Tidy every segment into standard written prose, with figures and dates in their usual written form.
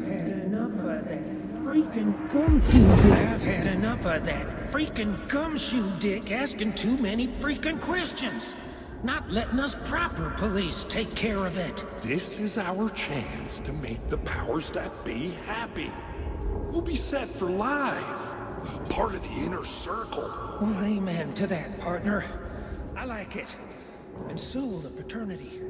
had enough of that freaking gumshoe dick. I've had enough of that freaking gumshoe dick asking too many freaking questions. Not letting us proper police take care of it. This is our chance to make the powers that be happy. We'll be set for life. Part of the inner circle. Well, amen to that, partner. I like it. And so will the fraternity.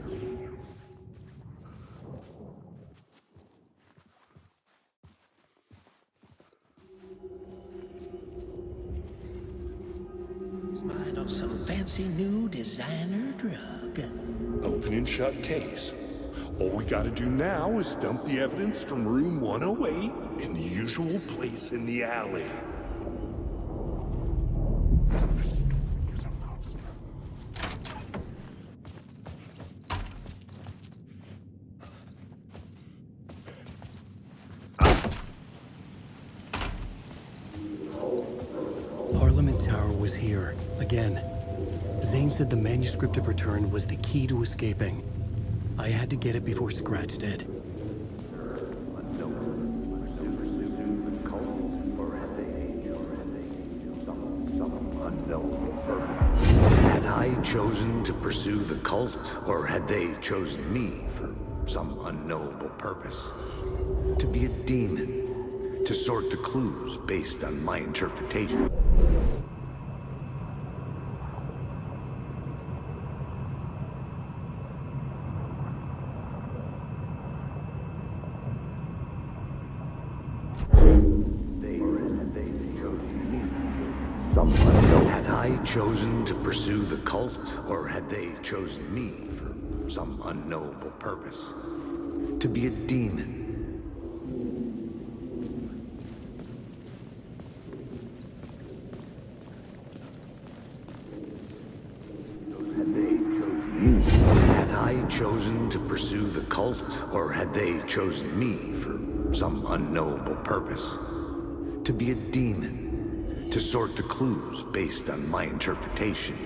His mind on some fancy new designer drug. Open and shut case. All we gotta do now is dump the evidence from room 108 in the usual place in the alley. Parliament Tower was here, again. Zane said the manuscript of Return was the key to escaping. I had to get it before Scratch did. Had I chosen to pursue the cult, or had they chosen me for some unknowable purpose? To be a demon, to sort the clues based on my interpretation. Had I chosen to pursue the cult, or had they chosen me for some unknowable purpose? To be a demon. Had I chosen to pursue the cult, or had they chosen me for some unknowable purpose? To be a demon, to sort the clues based on my interpretation,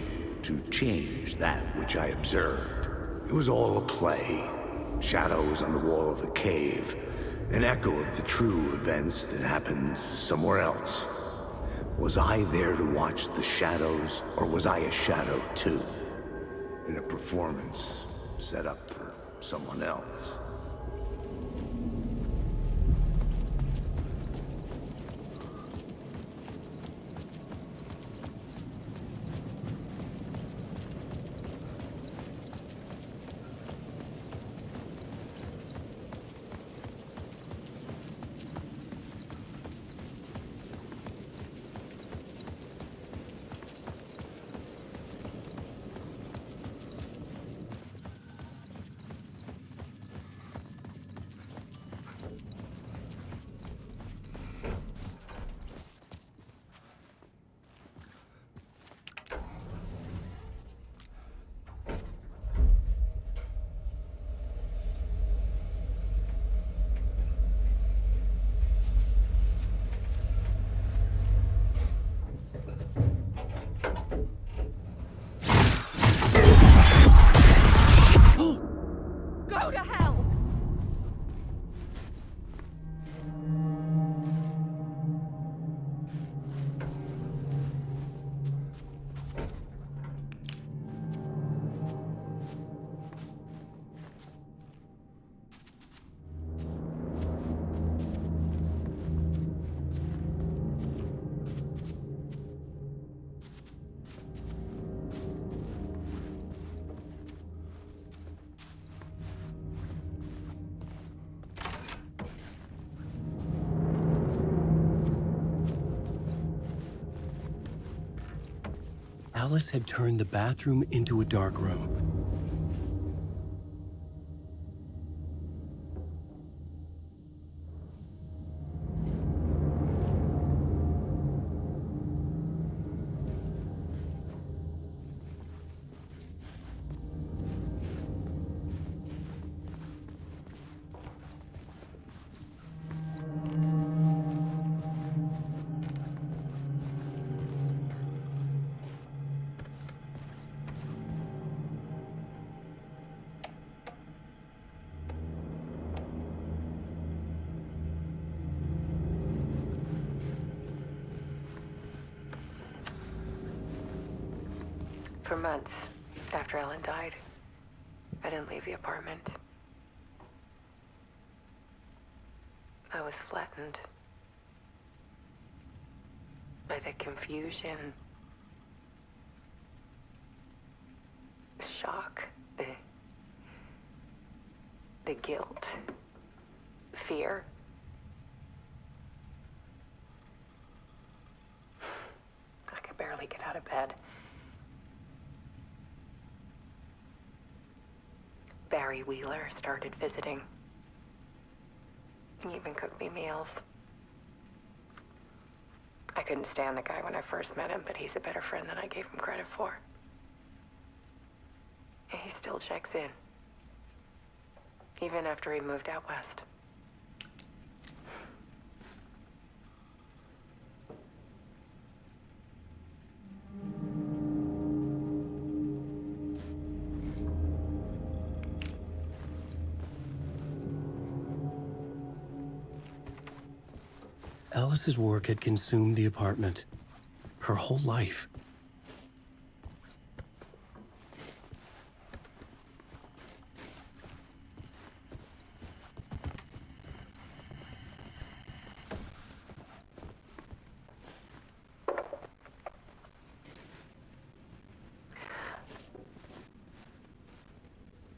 to change that which I observed. It was all a play. Shadows on the wall of the cave, an echo of the true events that happened somewhere else. Was I there to watch the shadows, or was I a shadow too? In a performance set up for someone else. Go to hell! Alice had turned the bathroom into a dark room. For months after Ellen died, I didn't leave the apartment. I was flattened by the confusion, the shock, the guilt, fear. I could barely get out of bed. Barry Wheeler started visiting. He even cooked me meals. I couldn't stand the guy when I first met him, but he's a better friend than I gave him credit for. And he still checks in, even after he moved out west. Alice's work had consumed the apartment. Her whole life.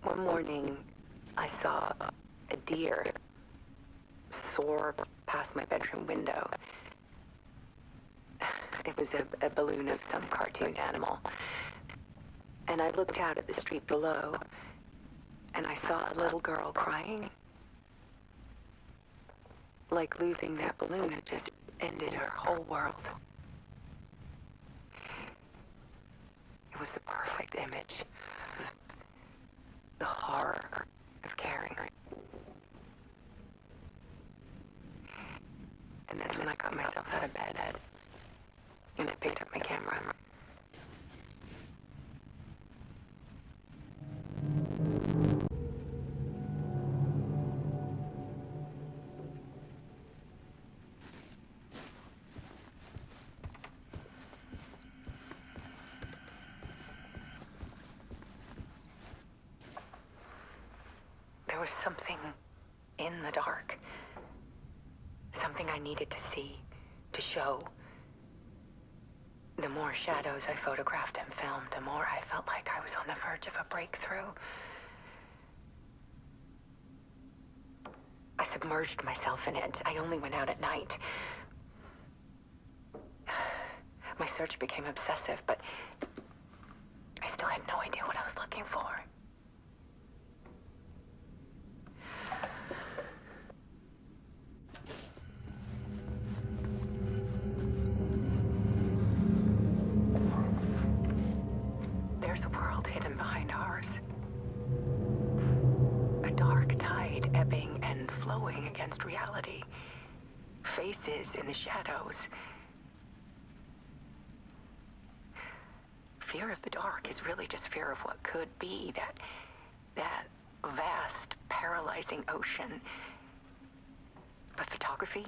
One morning, I saw a deer soar past my bedroom window. It was a balloon of some cartoon animal. And I looked out at the street below, and I saw a little girl crying. Like losing that balloon had just ended her whole world. It was the perfect image of the horror of caring. And that's when I got myself out of bed, and I picked up my camera. There was something in the dark. Something I needed to see, to show. The more shadows I photographed and filmed, the more I felt like I was on the verge of a breakthrough. I submerged myself in it. I only went out at night. My search became obsessive, but I still had no idea what I was looking for. There's a world hidden behind ours. A dark tide ebbing and flowing against reality. Faces in the shadows. Fear of the dark is really just fear of what could be, that vast, paralyzing ocean. But photography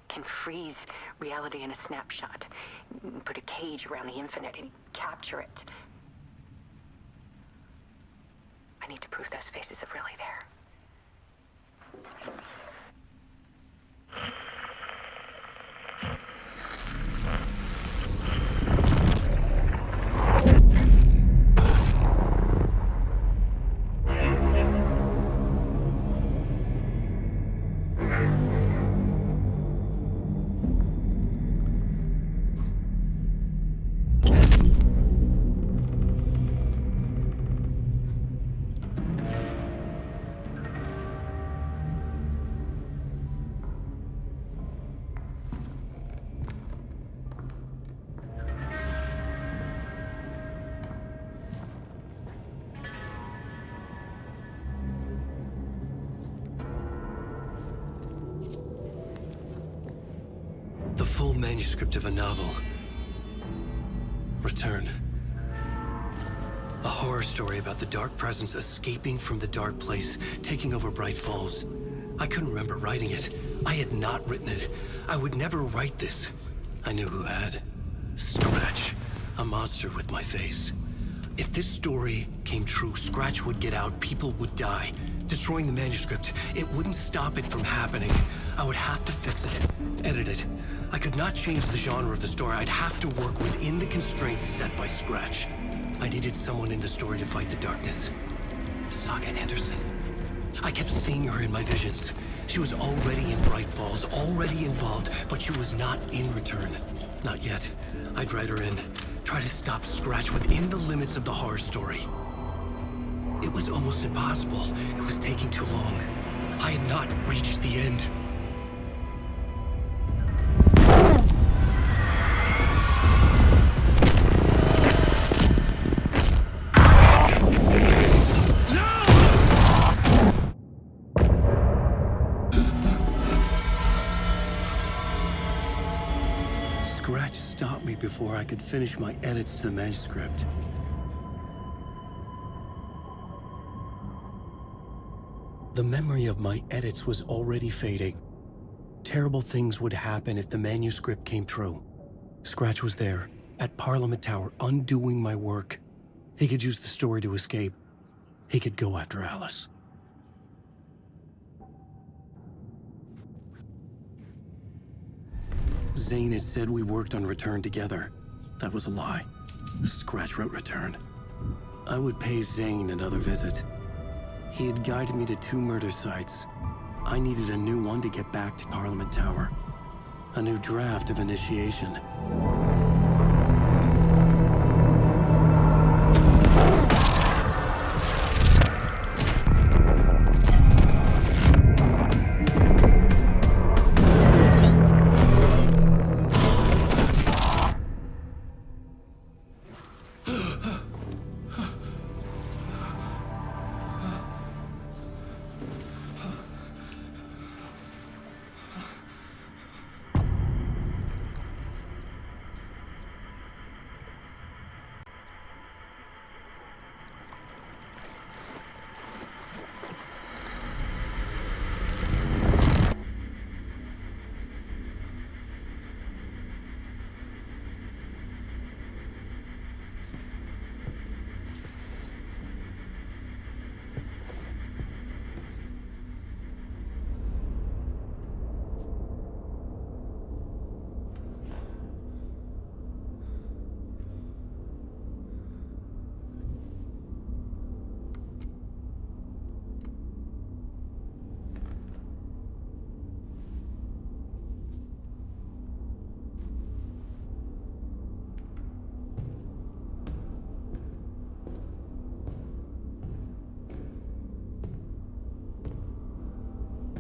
can freeze reality in a snapshot, put a cage around the infinite and capture it. I need to prove those faces are really there. The full manuscript of a novel. Return. A horror story about the dark presence escaping from the dark place, taking over Bright Falls. I couldn't remember writing it. I had not written it. I would never write this. I knew who had. Scratch. A A monster with my face. If this story came true, Scratch would get out, people would die. Destroying the manuscript, it wouldn't stop it from happening. I would have to fix it, edit it. I could not change the genre of the story. I'd have to work within the constraints set by Scratch. I needed someone in the story to fight the darkness. Saga Anderson. I kept seeing her in my visions. She was already in Bright Falls, already involved, but she was not in Return. Not yet. I'd write her in. Try to stop Scratch within the limits of the horror story. It was almost impossible. It was taking too long. I had not reached the end. Scratch stopped me before I could finish my edits to the manuscript. The memory of my edits was already fading. Terrible things would happen if the manuscript came true. Scratch was there, at Parliament Tower, undoing my work. He could use the story to escape. He could go after Alice. Zane had said we worked on Return together. That was a lie. Scratch wrote Return. I would pay Zane another visit. He had guided me to 2 murder sites. I needed a new one to get back to Parliament Tower. A new draft of Initiation.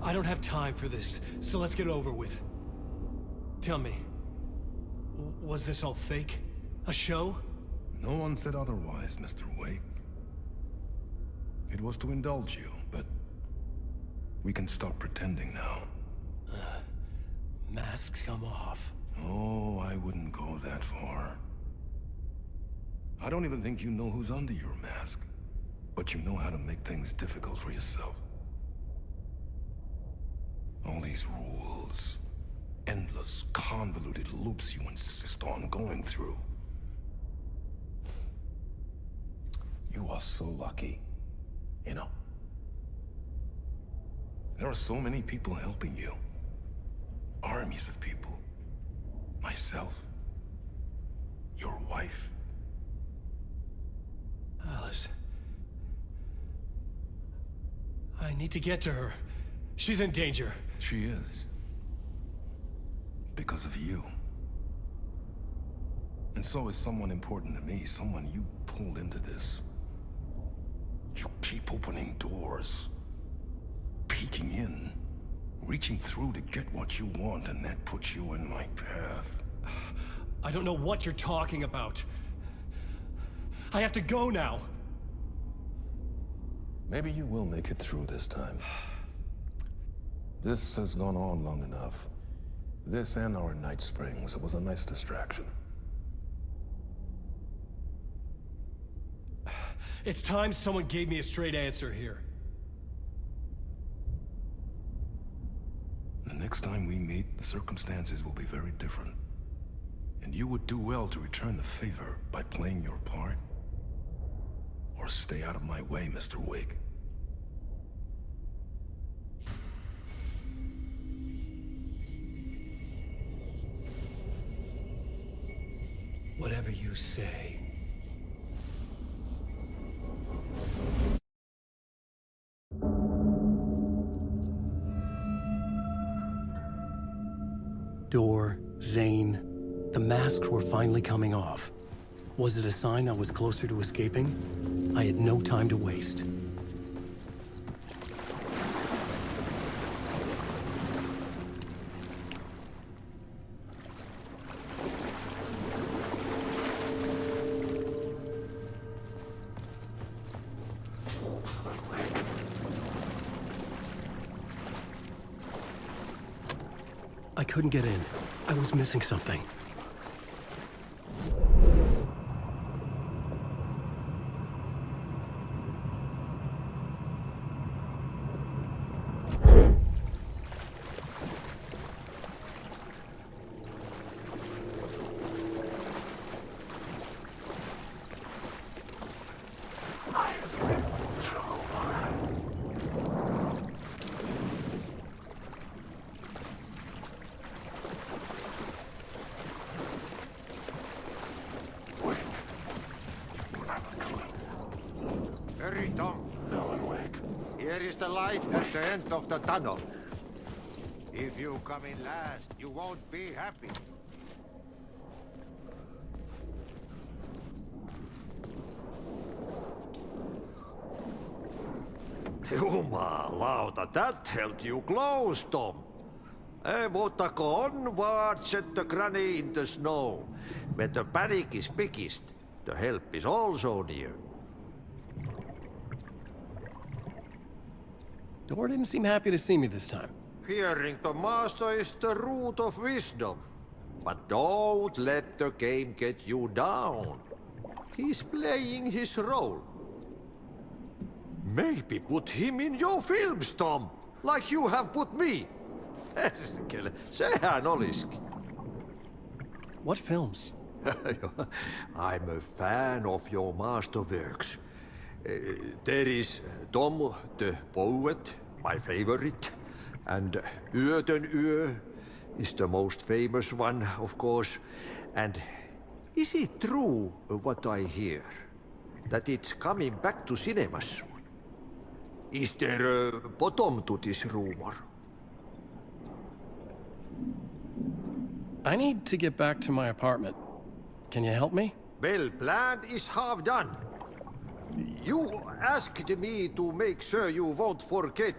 I don't have time for this, so let's get it over with. Tell me, was this all fake? A show? No one said otherwise, Mr. Wake. It was to indulge you, but we can stop pretending now. Masks come off. Oh, I wouldn't go that far. I don't even think you know who's under your mask, but you know how to make things difficult for yourself. All these rules, endless, convoluted loops you insist on going through. You are so lucky, you know. There are so many people helping you. Armies of people. Myself. Your wife. Alice. I need to get to her. She's in danger. She is. Because of you. And so is someone important to me, someone you pulled into this. You keep opening doors. Peeking in. Reaching through to get what you want, and that puts you in my path. I don't know what you're talking about. I have to go now. Maybe you will make it through this time. This has gone on long enough. This and our Night Springs, it was a nice distraction. It's time someone gave me a straight answer here. The next time we meet, the circumstances will be very different. And you would do well to return the favor by playing your part. Or stay out of my way, Mr. Wig. Whatever you say. Door, Zane, the masks were finally coming off. Was it a sign I was closer to escaping? I had no time to waste. I couldn't get in. I was missing something. Hurry, Tom. Here is the light at the end of the tunnel. If you come in last, you won't be happy. Jumalauta, that held you close, Tom. Mutta go onwards, said the granny in the snow. When the panic is biggest, the help is also near. Door didn't seem happy to see me this time. Hearing the master is the root of wisdom. But don't let the game get you down. He's playing his role. Maybe put him in your films, Tom, like you have put me. Sehän olisikin. What films? I'm a fan of your masterworks. There is Tom the Poet, my favorite, and Yöten Yö is the most famous one, of course. And is it true what I hear, that it's coming back to cinemas soon? Is there a bottom to this rumor? I need to get back to my apartment. Can you help me? Well, plan is half done. You asked me to make sure you won't forget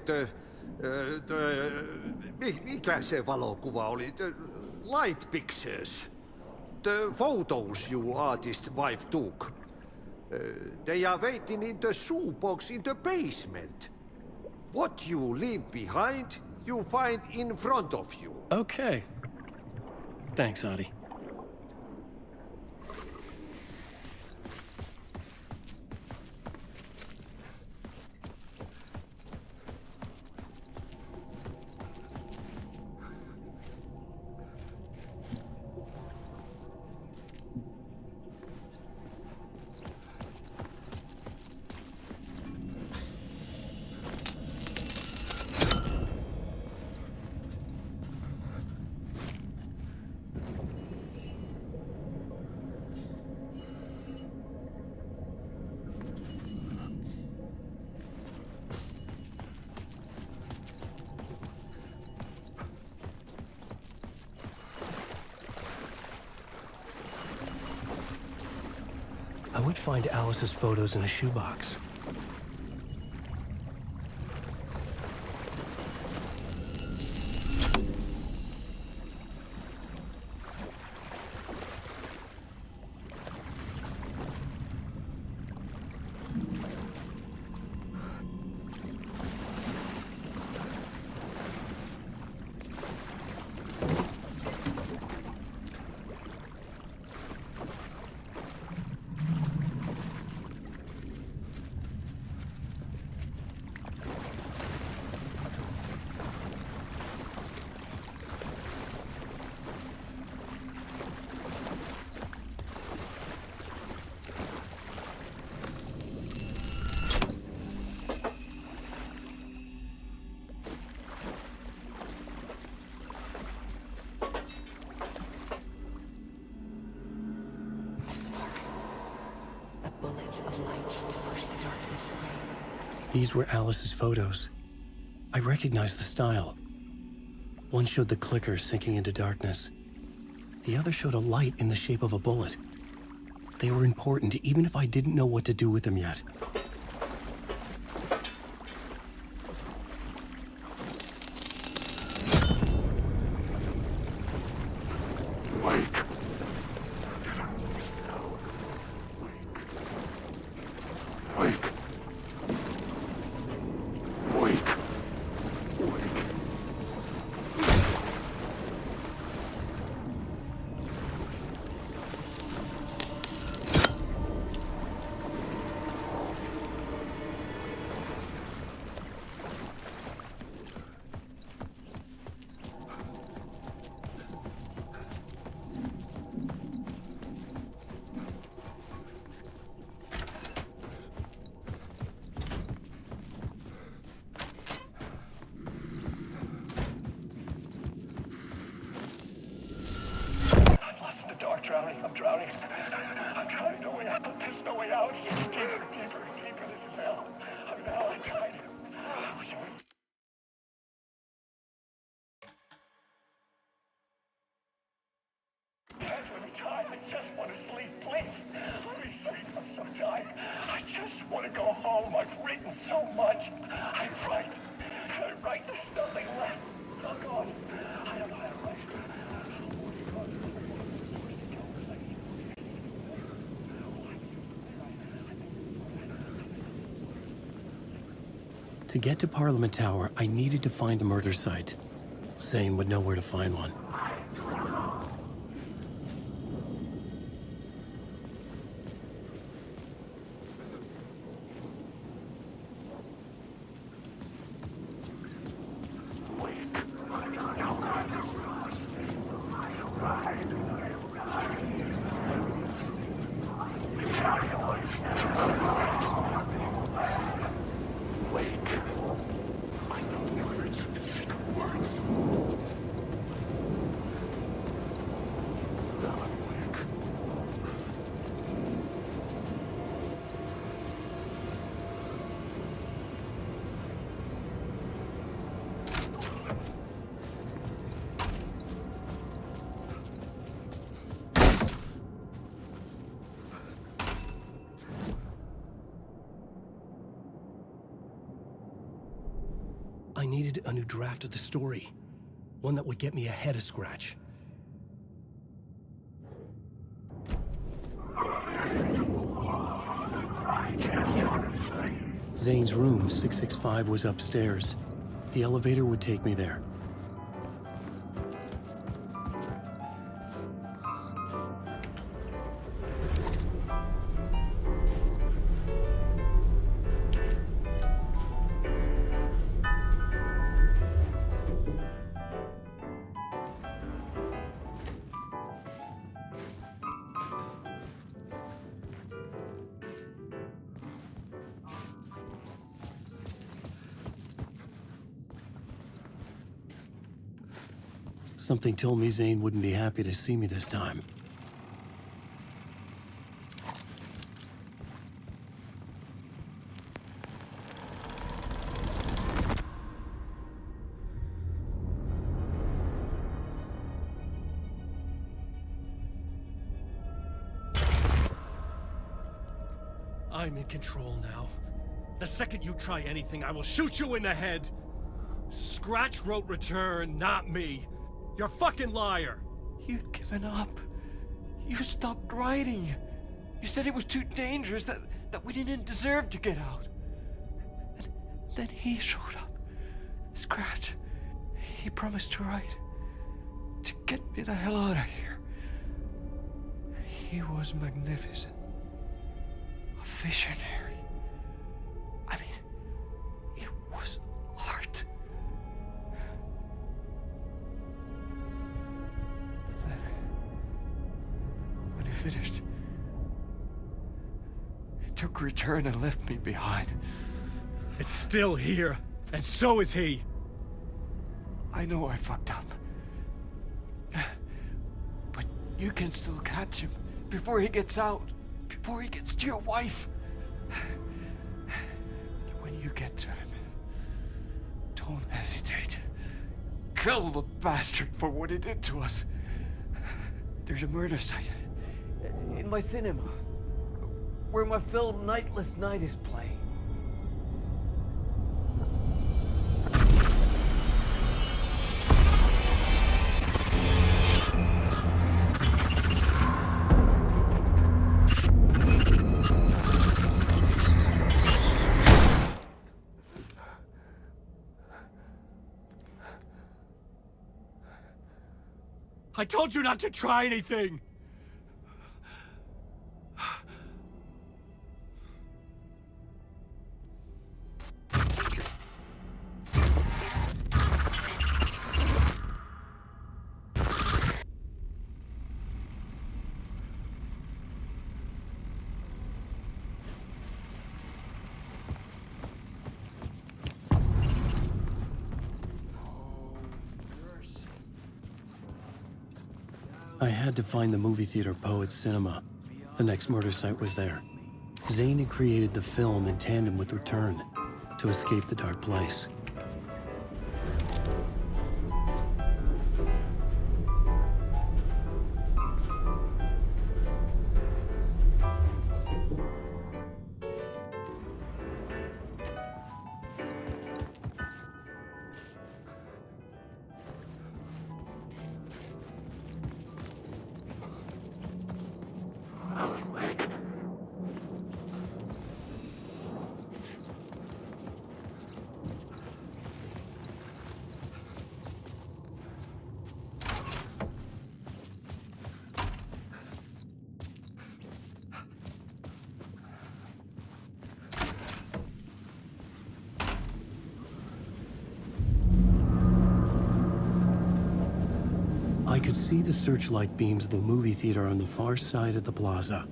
mikä se valokuva oli? The light pictures. The photos your artist wife took. They are waiting in the shoebox in the basement. What you leave behind, you find in front of you. Okay. Thanks, Adi. I would find Alice's photos in a shoebox. to push the darkness away. These were Alice's photos. I recognized the style. One showed the clicker sinking into darkness. The other showed a light in the shape of a bullet. They were important, even if I didn't know what to do with them yet. I'm drowning. I'm trying no way out. There's no way out. Deeper. This is hell. I'm in hell. I'm trying. I wish I was. Can't let me die. I just want to sleep, please. Let me sleep. I'm so tired. I just want to go home. I've written so much. I write. There's nothing left. It's all gone. I don't know how to write. To get to Parliament Tower, I needed to find a murder site. Zane would know where to find one. I needed a new draft of the story. One that would get me ahead of Scratch. Zane's room, 665, was upstairs. The elevator would take me there. Something told me Zane wouldn't be happy to see me this time. I'm in control now. The second you try anything, I will shoot you in the head! Scratch wrote Return, not me. You're a fucking liar! You'd given up. You stopped writing. You said it was too dangerous, that we didn't deserve to get out. And then he showed up. Scratch. He promised to write. To get me the hell out of here. He was magnificent. A visionary. I mean, it was art. But then, when he finished, he took Return and left me behind. It's still here, and so is he. I know I fucked up. But you can still catch him before he gets out, before he gets to your wife. When you get to him, don't hesitate. Kill the bastard for what he did to us. There's a murder site in my cinema where my film Nightless Night is playing. I told you not to try anything! I had to find the movie theater Poet Cinema. The next murder site was there. Zane had created the film in tandem with Return to escape the dark place. I could see the searchlight beams of the movie theater on the far side of the plaza.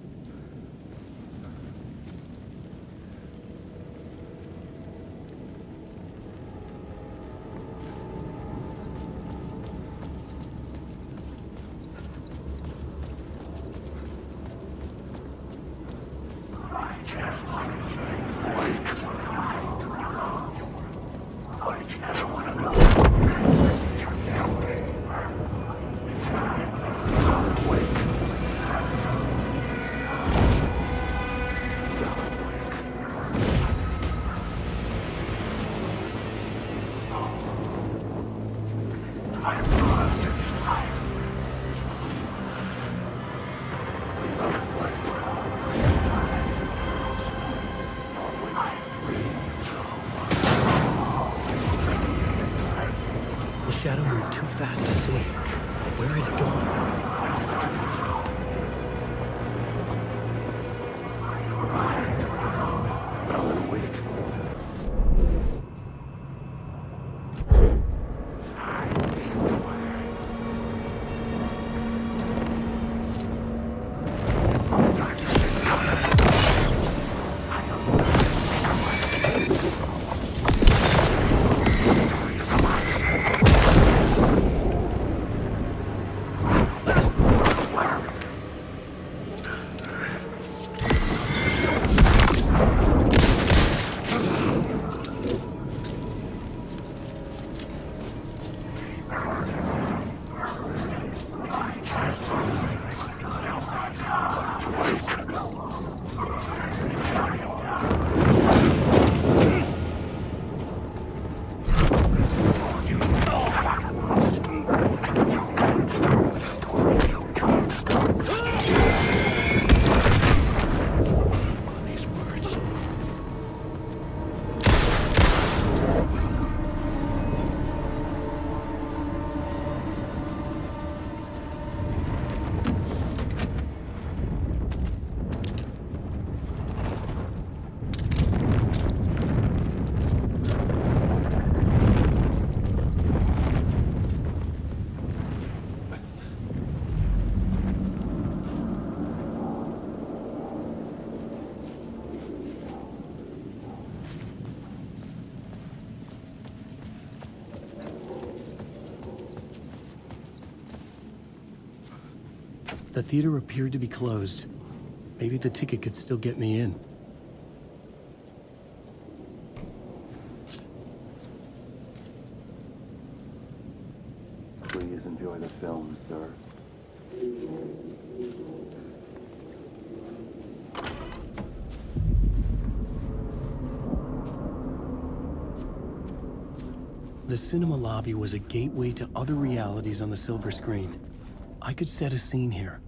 The shadow moved too fast to see. Where had it gone? The theater appeared to be closed. Maybe the ticket could still get me in. enjoy the film, sir. The cinema lobby was a gateway to other realities on the silver screen. I could set a scene here.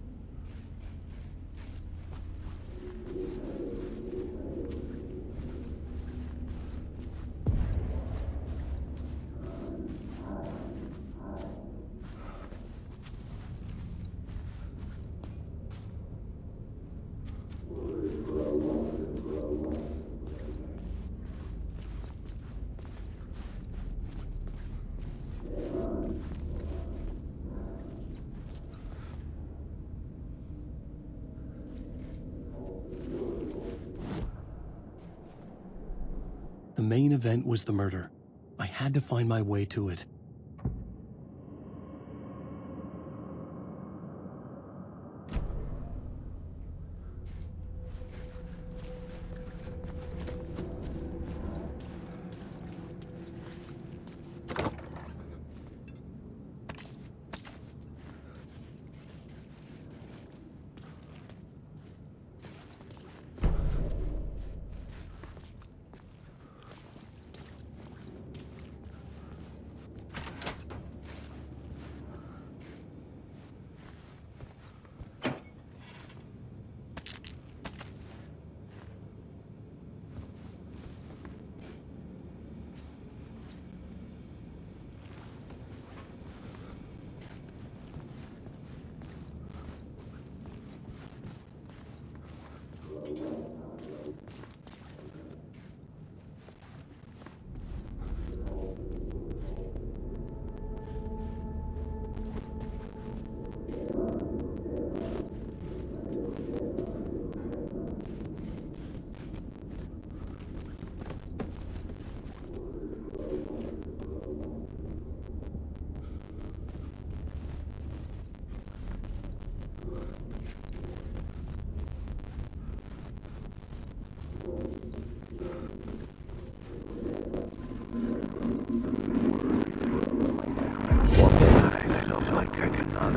The main event was the murder. I had to find my way to it.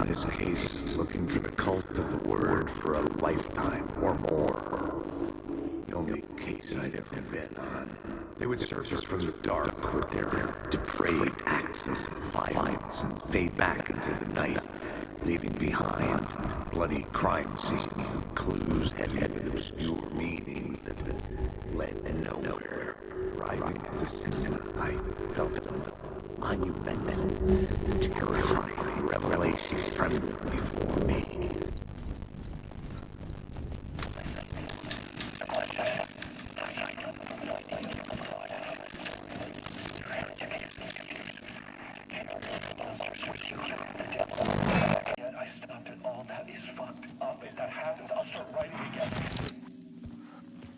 This case, looking for the cult of the word for a lifetime or more. The only case I'd ever been on. They would surface from the dark with their depraved axes of violence and fade back into the night, leaving behind bloody crime scenes and clues heavy with obscure meanings that led nowhere. Arriving at the cinema, I felt a monumental, terrifying revelation trembling before me.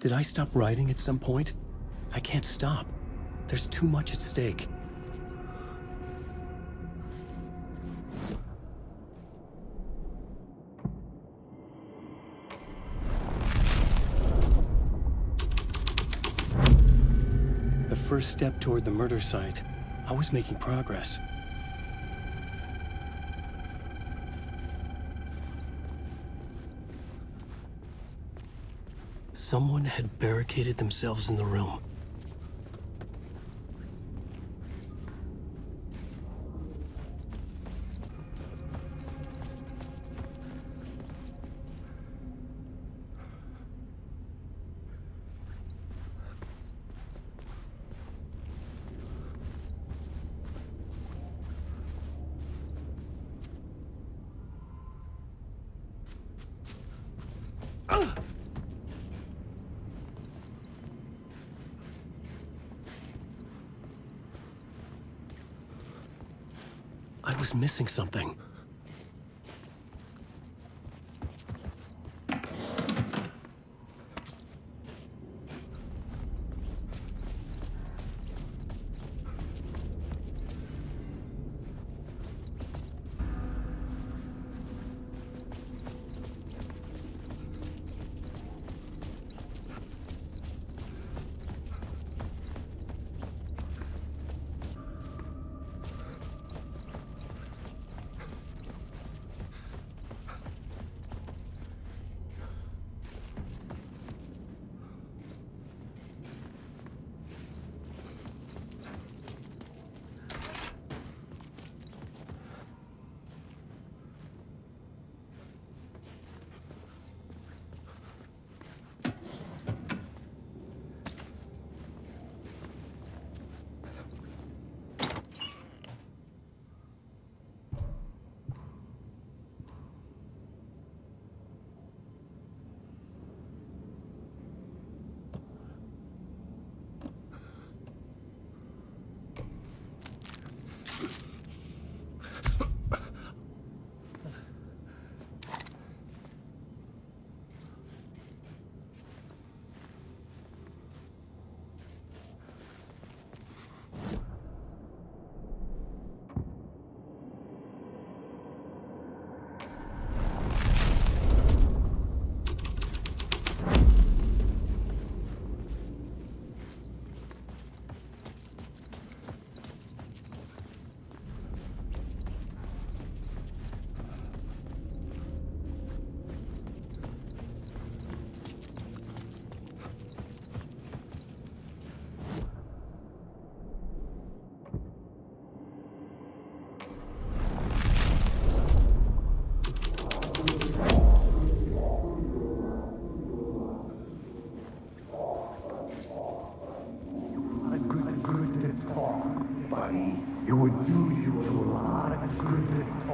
Did I stop writing at some point? I can't stop. There's too much at stake. The first step toward the murder site. I was making progress. Someone had barricaded themselves in the room. I was missing something.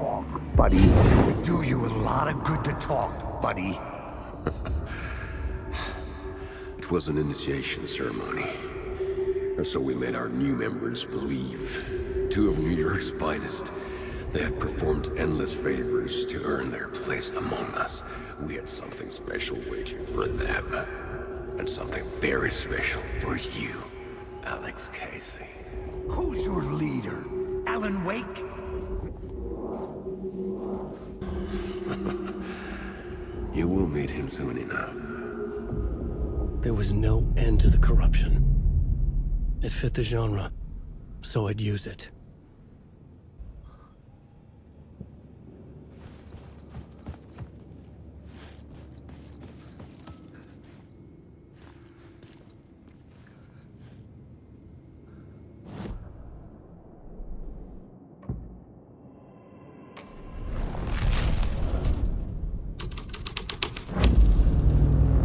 talk, buddy. It would do you a lot of good to talk, buddy. It was an initiation ceremony. Or so we made our new members believe. 2 of New York's finest. They had performed endless favors to earn their place among us. We had something special waiting for them. And something very special for you, Alex Casey. Who's your leader? Alan Wake? You will meet him soon enough. There was no end to the corruption. It fit the genre, so I'd use it.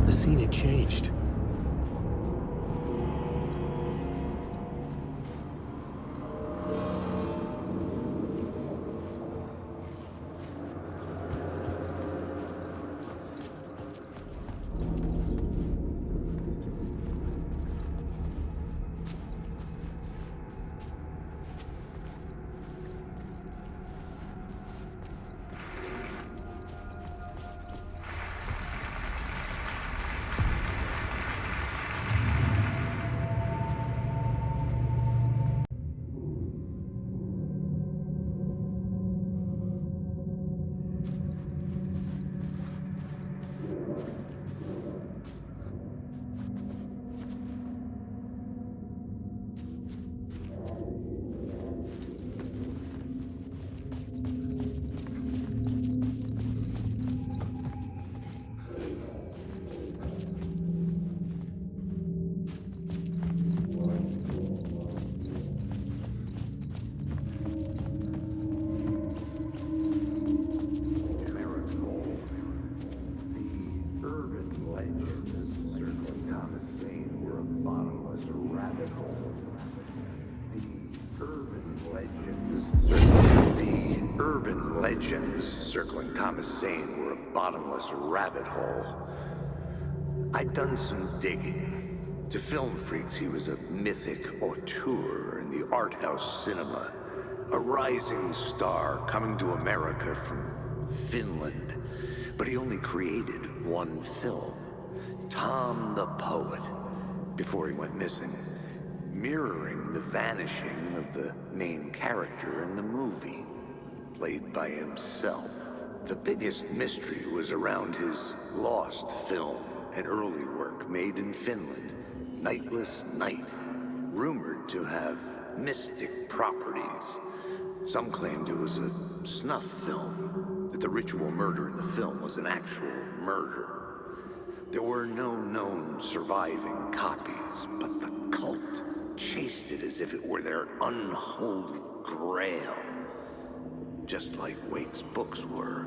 The scene had changed. Legends circling Thomas Zane were a bottomless rabbit hole. I'd done some digging. To film freaks, he was a mythic auteur in the art house cinema. A rising star coming to America from Finland. But he only created one film, Tom the Poet, before he went missing, mirroring the vanishing of the main character in the movie. Played by himself. The biggest mystery was around his lost film, an early work made in Finland, Nightless Night, rumored to have mystic properties. Some claimed it was a snuff film, that the ritual murder in the film was an actual murder. There were no known surviving copies, but the cult chased it as if it were their unholy grail. Just like Wake's books were.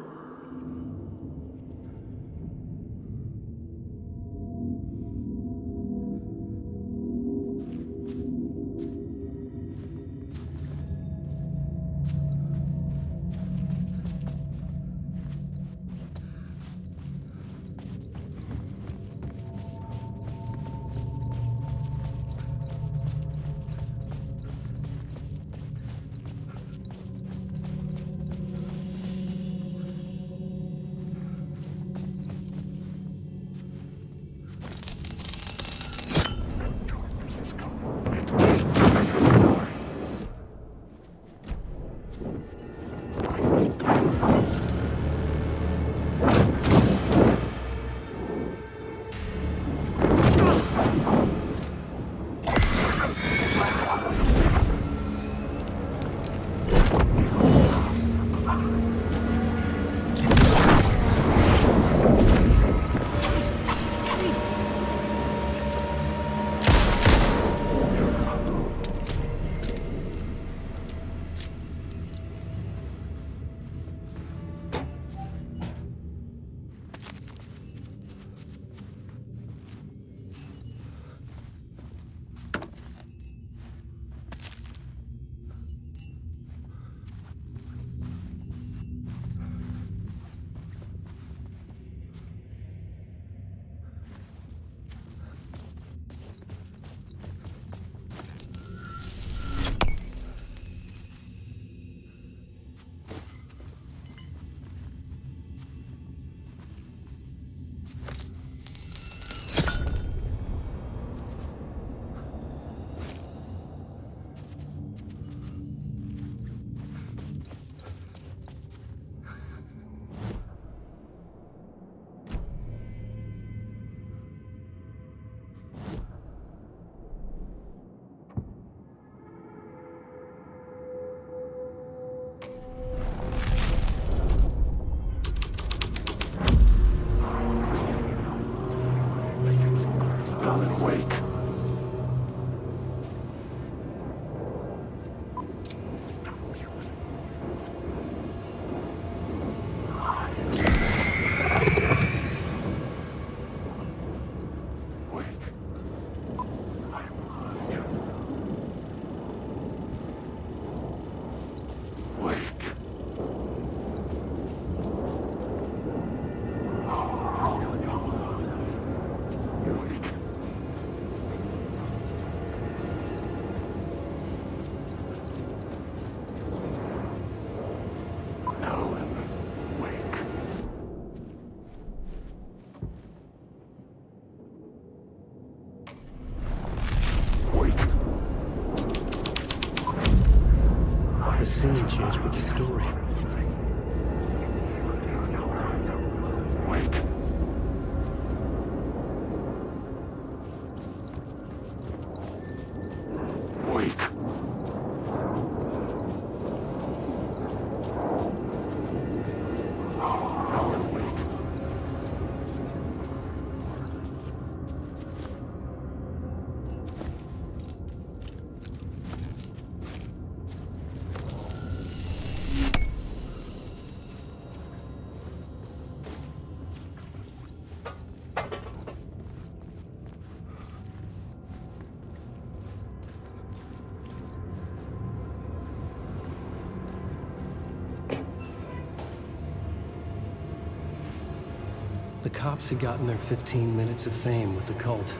The cops had gotten their 15 minutes of fame with the cult,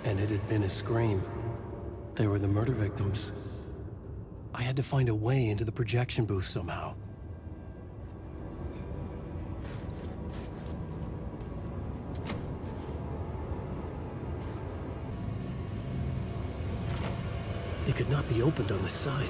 and it had been a scream. They were the murder victims. I had to find a way into the projection booth somehow. It could not be opened on the side.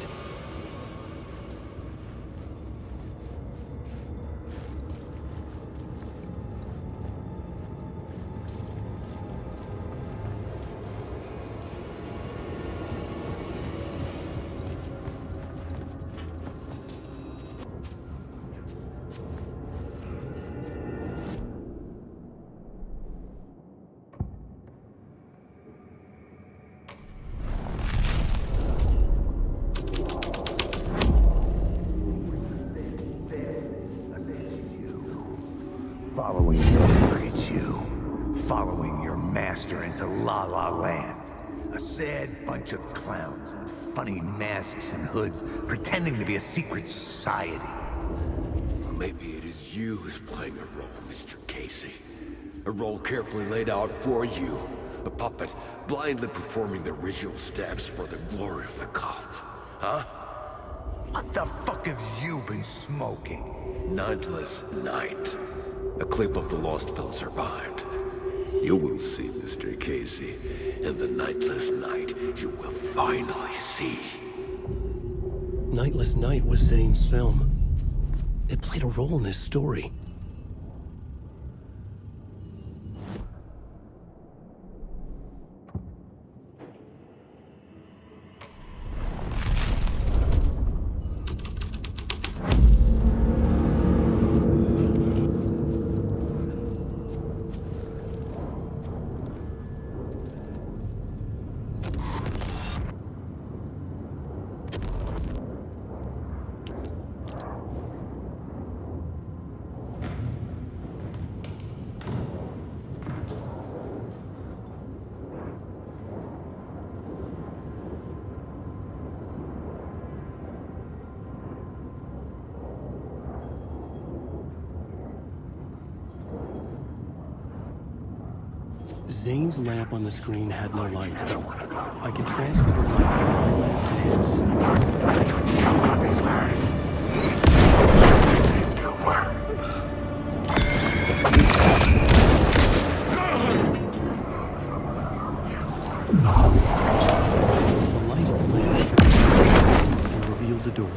Following your master into La La Land. A sad bunch of clowns in funny masks and hoods, pretending to be a secret society. Maybe it is you who's playing a role, Mr. Casey. A role carefully laid out for you. A puppet blindly performing the ritual steps for the glory of the cult. Huh? What the fuck have you been smoking? Nightless Night. A clip of the lost film survived. You will see, Mr. Casey. In the Nightless Night, you will finally see. Nightless Night was Zane's film. It played a role in this story. Zane's lamp on the screen had no light. I could transfer the light from my lamp to his. The light of the lamp and revealed the door.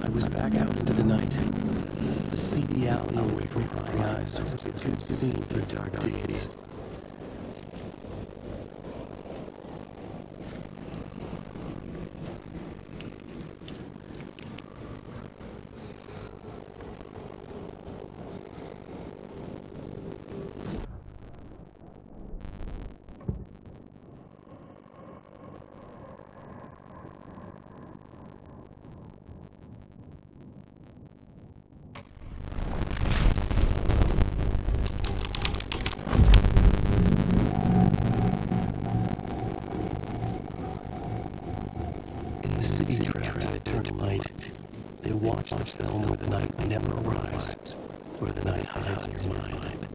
I was back out into the night. seedy alley away from prying eyes was too soon for dark days. City trapped in eternal night. They watch the film where the night never arrives, where the night hides in your mind.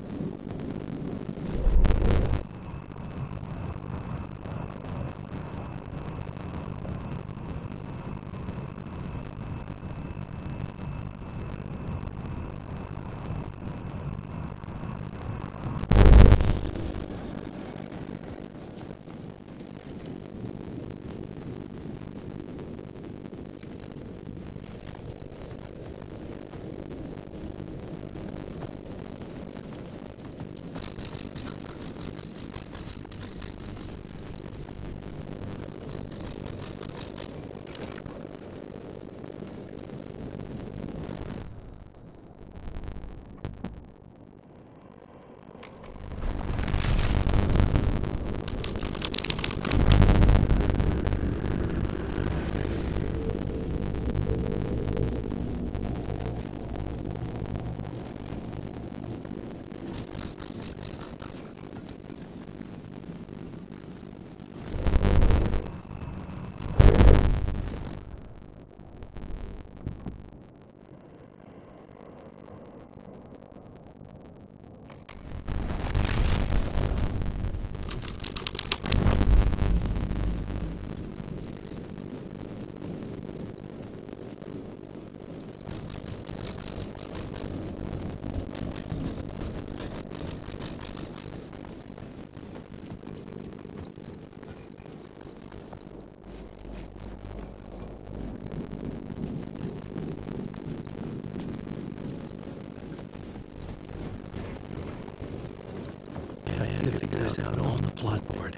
I had to figure this out on the plot board.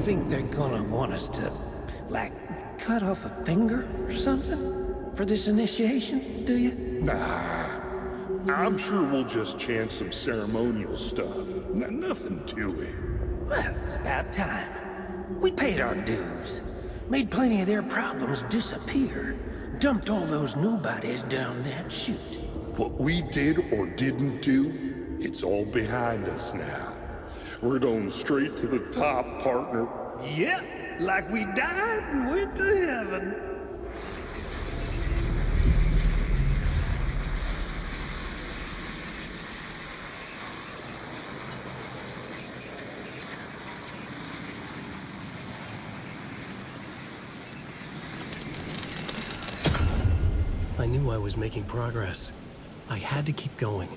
Think they're gonna want us to, like, cut off a finger or something for this initiation, do you? Nah, I'm sure we'll just chant some ceremonial stuff. Nothing to it. Well, it's about time. We paid our dues, made plenty of their problems disappear, dumped all those nobodies down that chute. What we did or didn't do, it's all behind us now. We're going straight to the top, partner. Yep, like we died and went to heaven. I knew I was making progress. I had to keep going.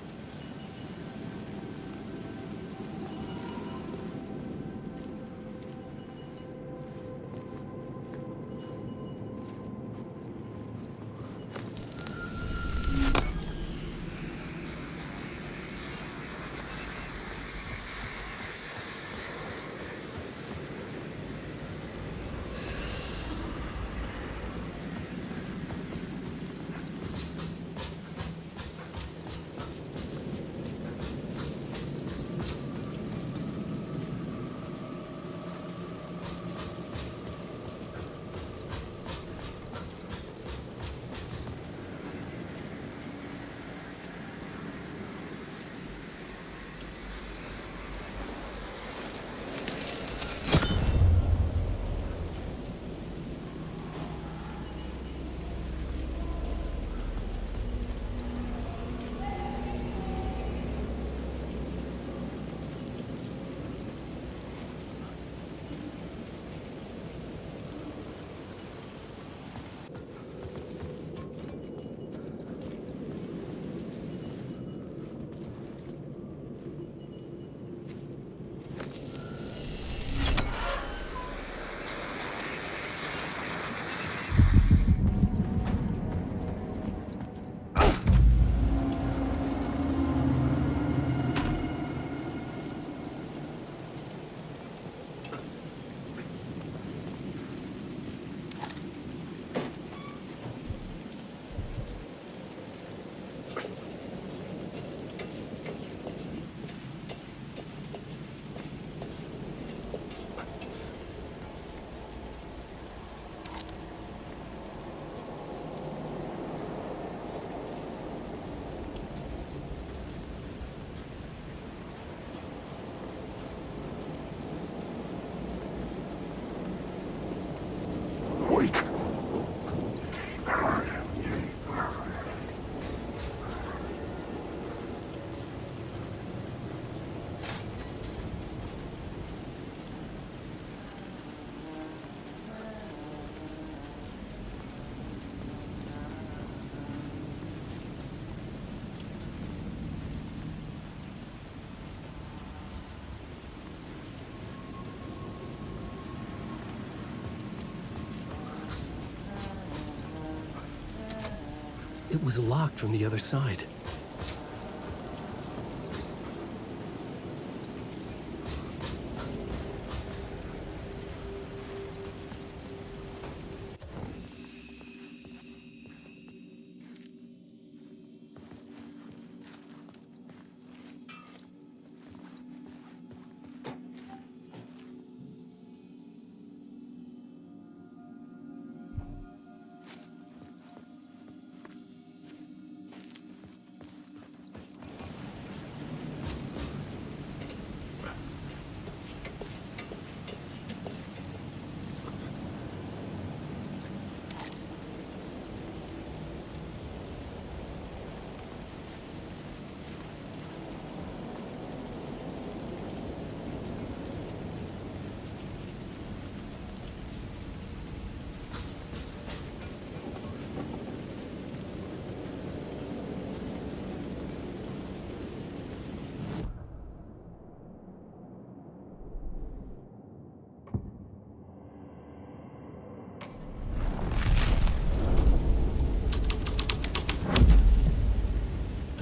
It was locked from the other side.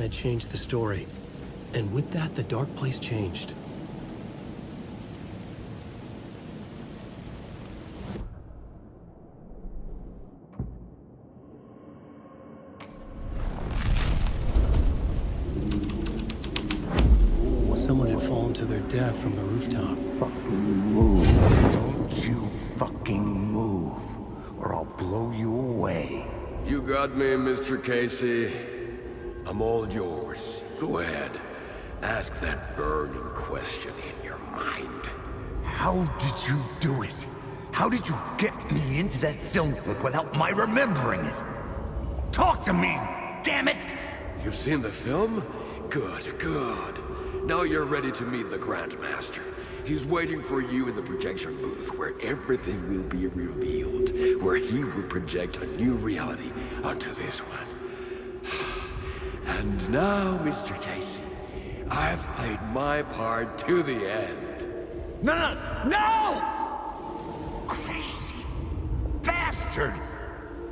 I changed the story. And with that, the dark place changed. Someone had fallen to their death from the rooftop. Fucking move. Don't you fucking move, or I'll blow you away. You got me, Mr. Casey. I'm all yours. Go ahead. Ask that burning question in your mind. How did you do it? How did you get me into that film clip without my remembering it? Talk to me, damn it! You've seen the film? Good, good. Now you're ready to meet the Grandmaster. He's waiting for you in the projection booth where everything will be revealed, where he will project a new reality onto this one. And now, Mr. Casey, I've played my part to the end. No! Crazy bastard!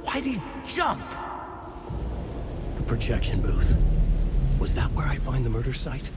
Why'd he jump? The projection booth. Was that where I'd find the murder site?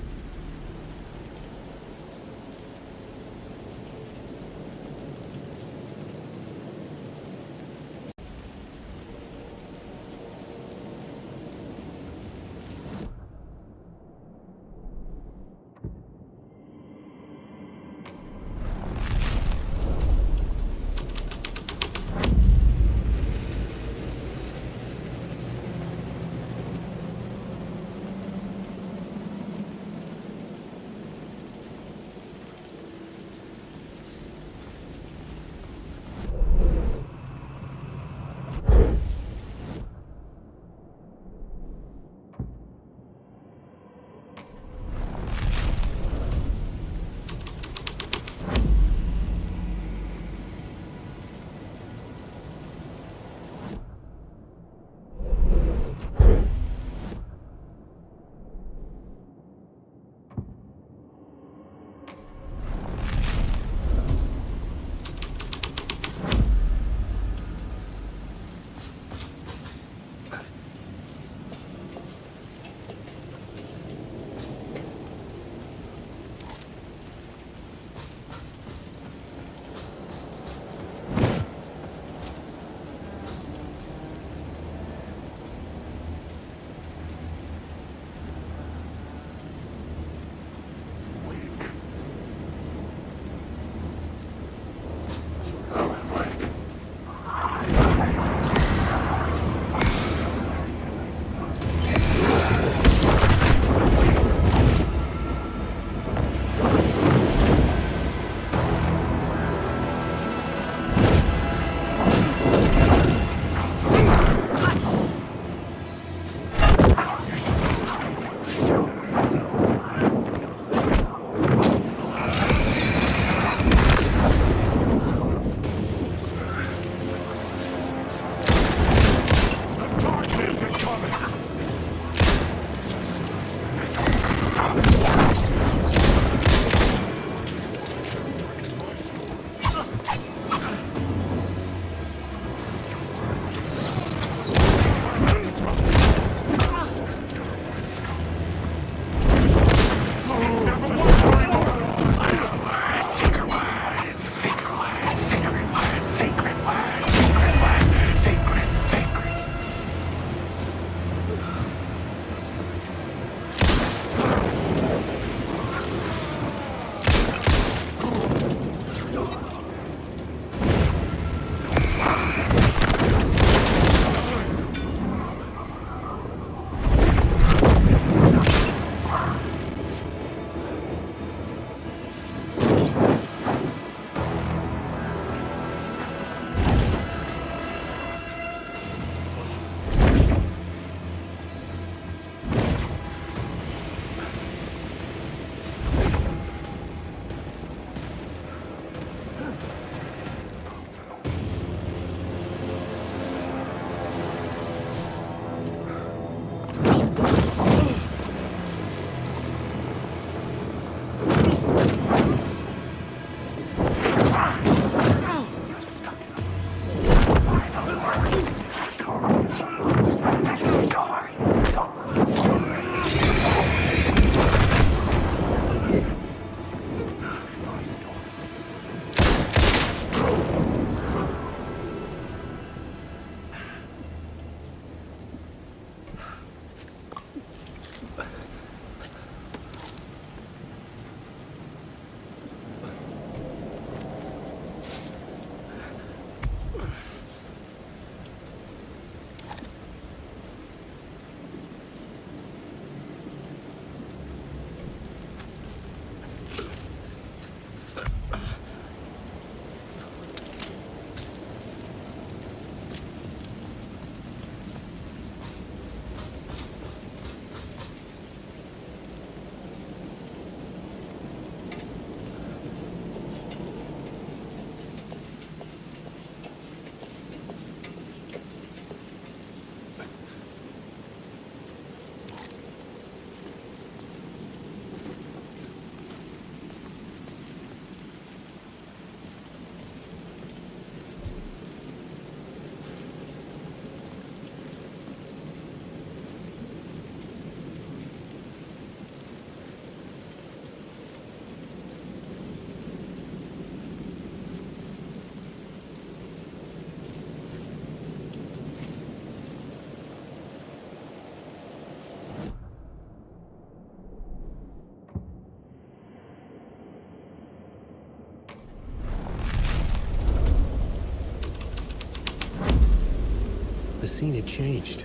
The scene had changed.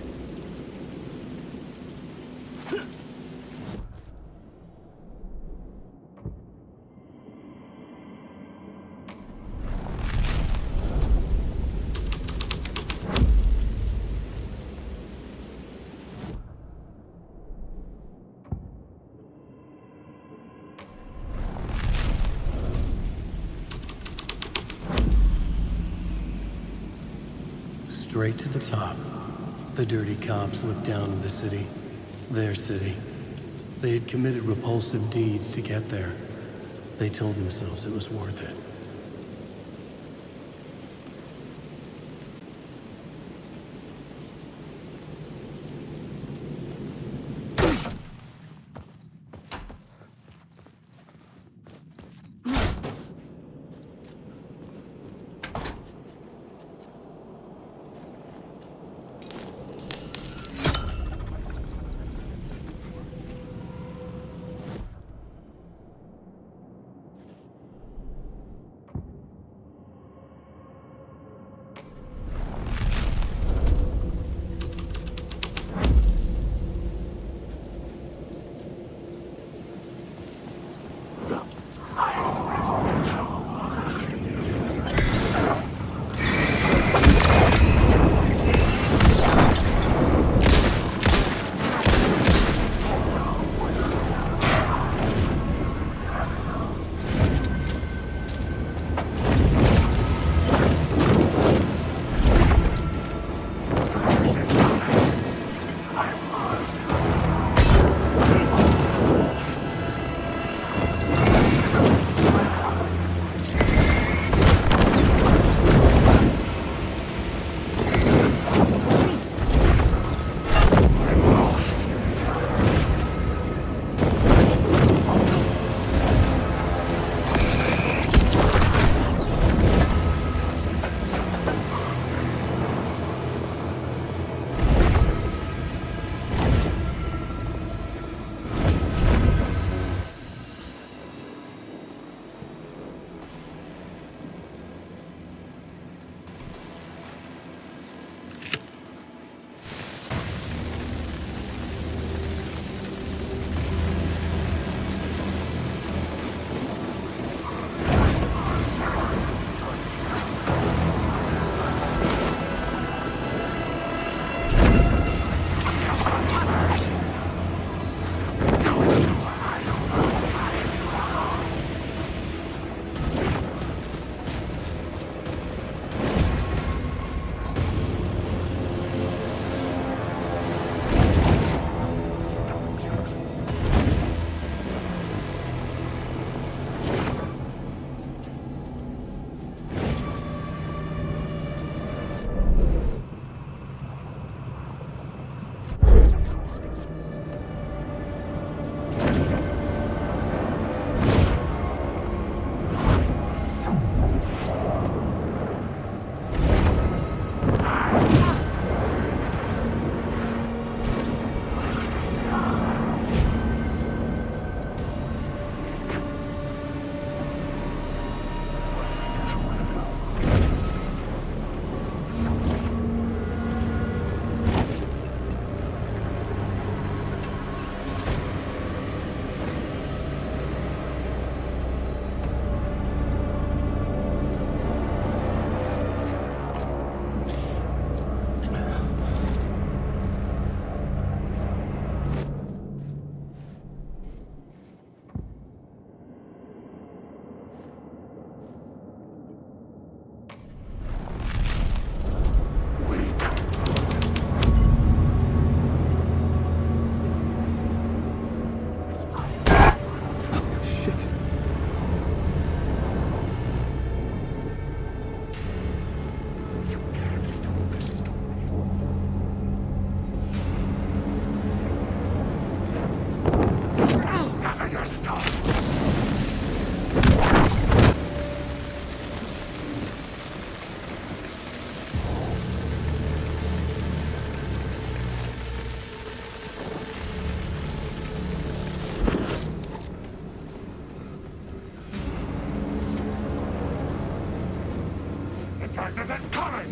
Straight to the top. The dirty cops looked down on the city. Their city. They had committed repulsive deeds to get there. They told themselves it was worth it. Practice is coming!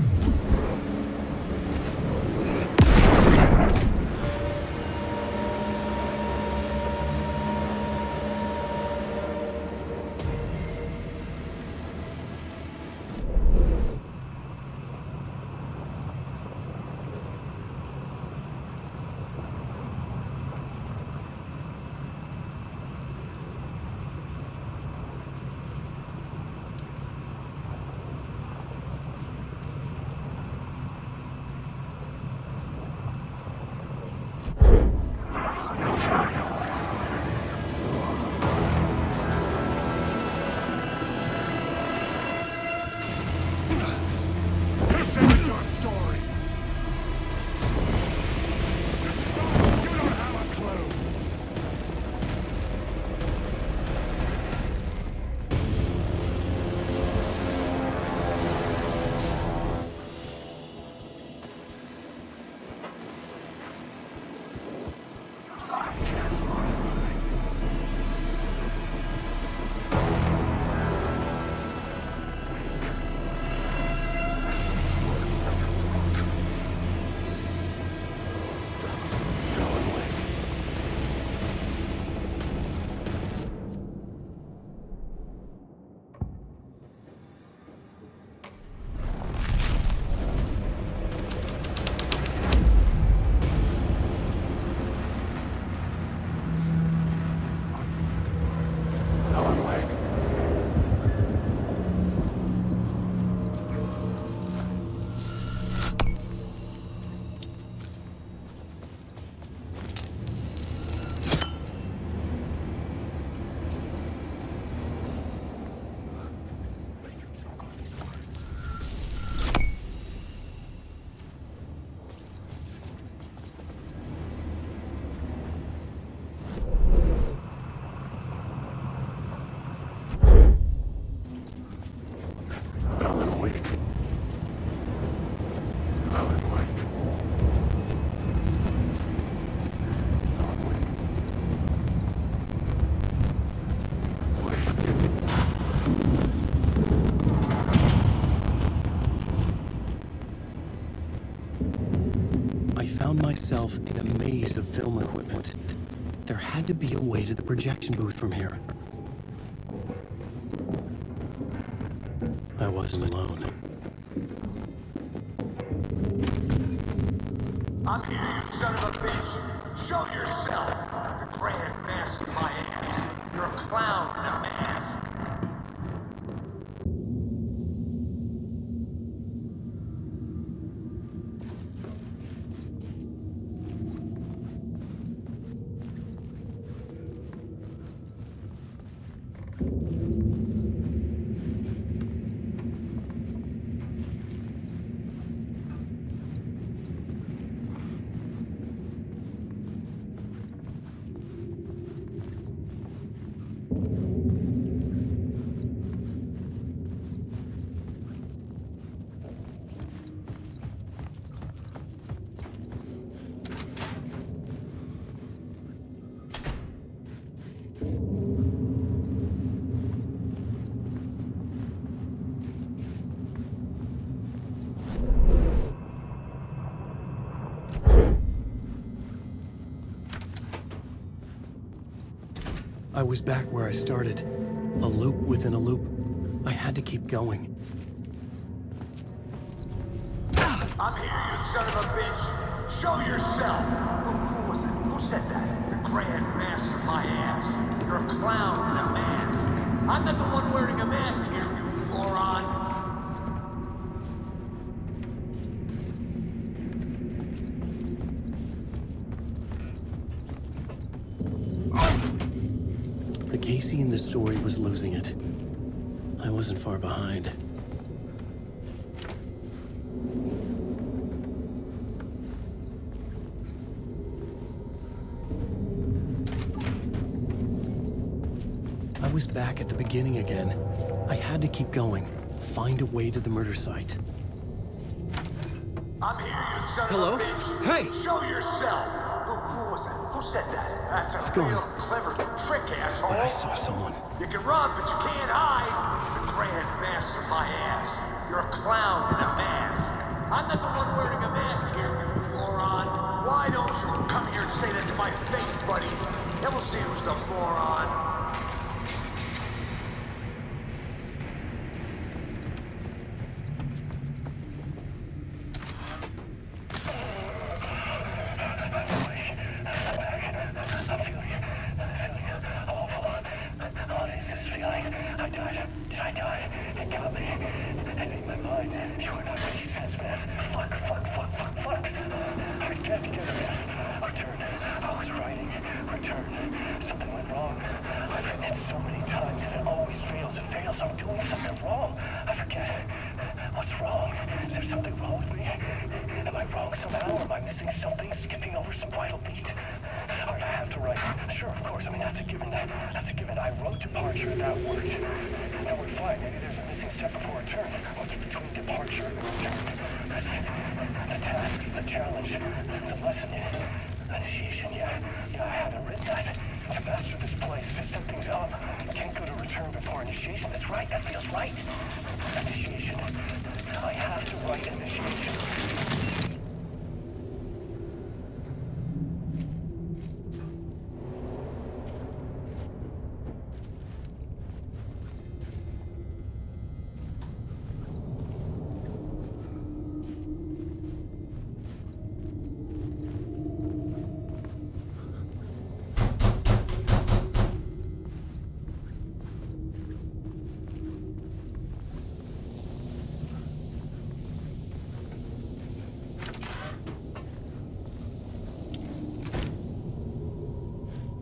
Myself in a maze of film equipment. There had to be a way to the projection booth from here. I wasn't alone. I'm here, you son of a bitch! Show yourself! The Grand Master my ass! You're a clown in a mask! I was back where I started. A loop within a loop. I had to keep going. I'm here, you son of a bitch! Show yourself! Who was it? Who said that? The Grand Master my ass! You're a clown in a mask! I'm not the one wearing a mask here, you moron! The Casey in the story was losing it. I wasn't far behind. I was back at the beginning again. I had to keep going. Find a way to the murder site. I'm here, you son Hello? of a bitch! Hey! Show yourself! Who was that? Who said that? That's a It's real gone. clever trick, asshole! But I saw someone. You can run, but you can't hide! The Grand Master my ass! You're a clown They got me. And in my mind, you are not making sense, man. Fuck. I get together, man. Return. I was writing. Return. Something went wrong. I've written it so many times and it always fails. It fails. I'm doing something wrong. I forget. What's wrong? Is there something wrong with me? Am I wrong somehow? Am I missing something? Skipping over some vital beat? Alright, I have to write. Sure, of course. I mean, that's a given. That's a given. I wrote departure at that word. Now we're fine. Maybe there's a missing step before return. What's between departure and return? The tasks, the challenge, the lesson, initiation, yeah, I haven't written that. To master this place, to set things up, can't go to return before initiation. That's right, that feels right. Initiation. I have to write initiation.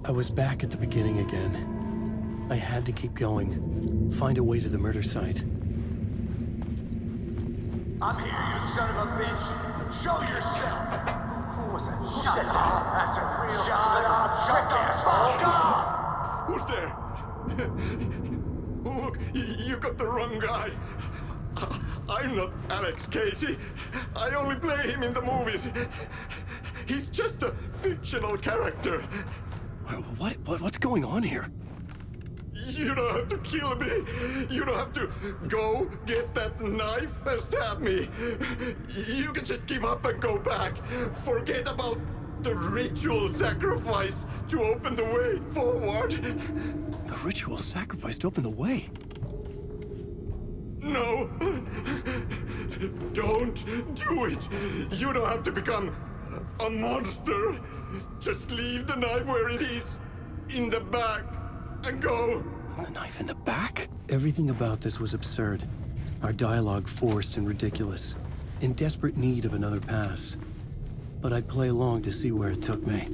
I was back at the beginning again. I had to keep going. Find a way to the murder site. I'm here, you son of a bitch! Show yourself! Who was that? Shut up! That's a real... Shut up! Who's there? Look, you got the wrong guy. I'm not Alex Casey. I only play him in the movies. He's just a fictional character. What's going on here? You don't have to kill me. You don't have to go get that knife and stab me. You can just give up and go back. Forget about the ritual sacrifice to open the way forward. The ritual sacrifice to open the way? No. Don't do it. You don't have to become a monster. Just leave the knife where it is, in the back, and go. A knife in the back? Everything about this was absurd. Our dialogue forced and ridiculous. In desperate need of another pass. But I'd play along to see where it took me.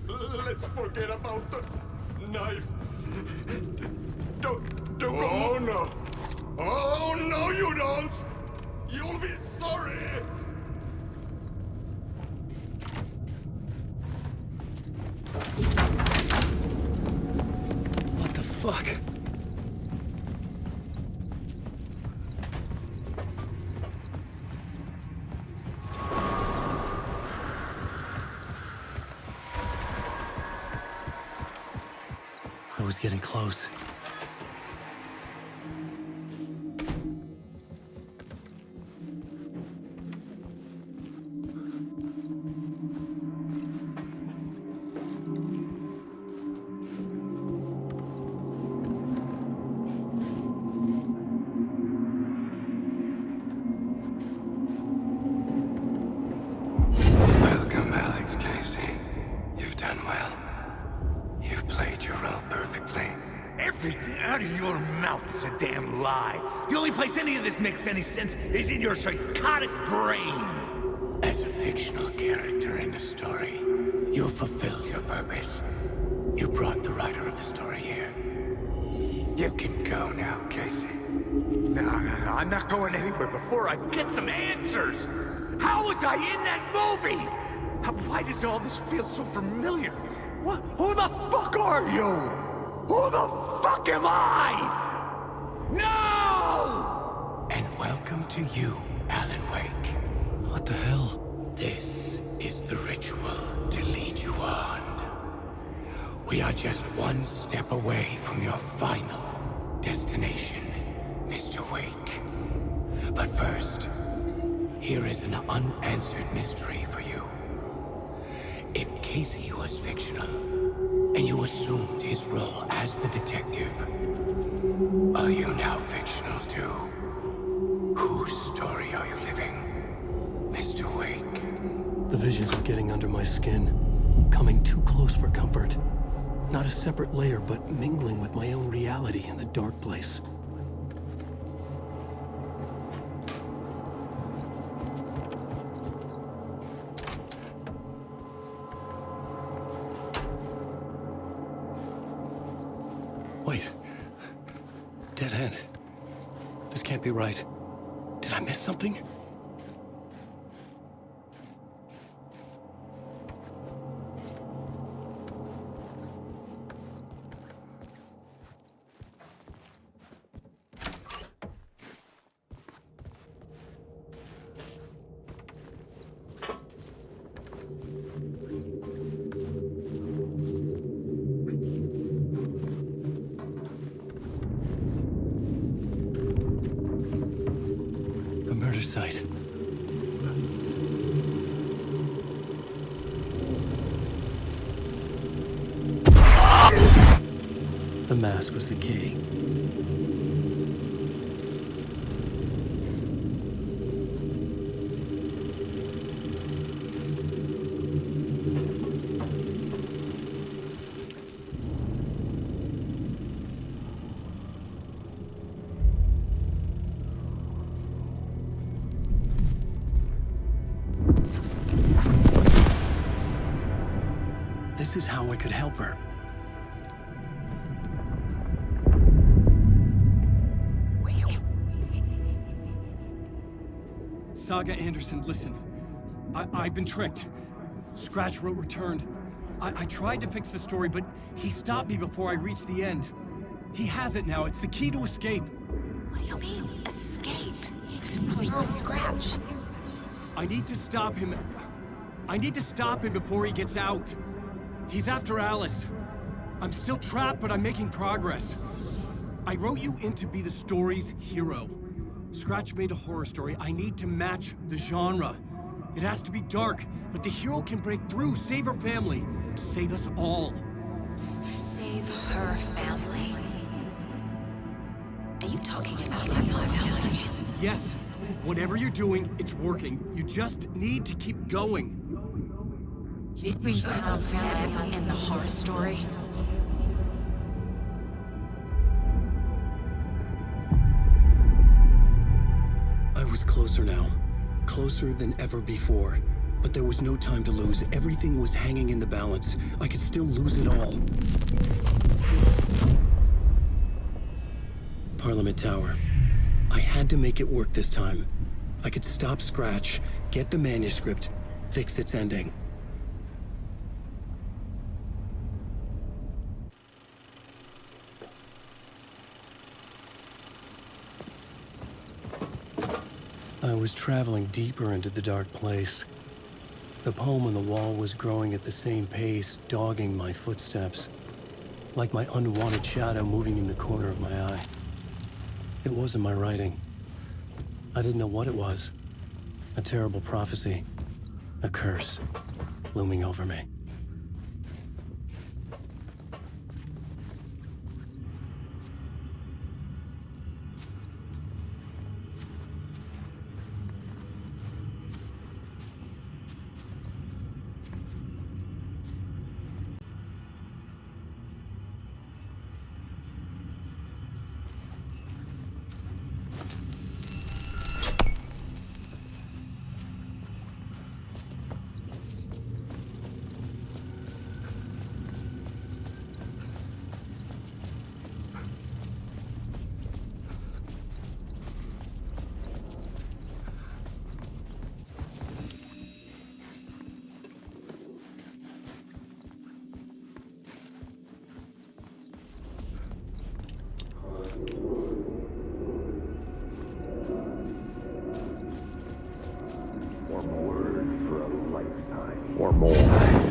Let's forget about the knife. Don't go. Oh no. Oh no, you don't. You'll be sorry. What the fuck? I was getting close. Welcome, Alex Casey. You've done well. You've played your role perfectly. Everything out of your mouth is a damn lie. The only place any of this makes any sense is in your psychotic brain. As a fictional character in a story, you fulfilled your purpose. You brought the writer of the story here. You can go now, Casey. No, I'm not going anywhere before I get some answers. How was I in that movie? Why does all this feel so familiar? Who the fuck are you? Who the fuck am I? No! And welcome to you, Alan Wake. What the hell? This is the ritual to lead you on. We are just one step away from your final destination, Mr. Wake. But first, here is an unanswered mystery for you. If Casey was fictional, and you assumed his role as the detective, are you now fictional too? Whose story are you living, Mr. Wake? The visions are getting under my skin, coming too close for comfort. Not a separate layer, but mingling with my own reality in the dark place. dead end. This can't be right. Did I miss something? Site. The mask was the key. This is how I could help her. Saga Anderson, listen. I've been tricked. Scratch wrote returned. I tried to fix the story, but he stopped me before I reached the end. He has it now. It's the key to escape. What do you mean, escape? Oh, Scratch. I need to stop him. I need to stop him before he gets out. He's after Alice. I'm still trapped, but I'm making progress. I wrote you in to be the story's hero. Scratch made a horror story. I need to match the genre. It has to be dark, but the hero can break through, save her family, save us all. Save her family? Are you talking about my family? Yes. Whatever you're doing, it's working. You just need to keep going. Did we have family in the horror story? I was closer now. Closer than ever before. But there was no time to lose. Everything was hanging in the balance. I could still lose it all. Parliament Tower. I had to make it work this time. I could stop Scratch, get the manuscript, fix its ending. I was traveling deeper into the dark place. The poem on the wall was growing at the same pace, dogging my footsteps, like my unwanted shadow moving in the corner of my eye. It wasn't my writing. I didn't know what it was. A terrible prophecy, a curse, looming over me.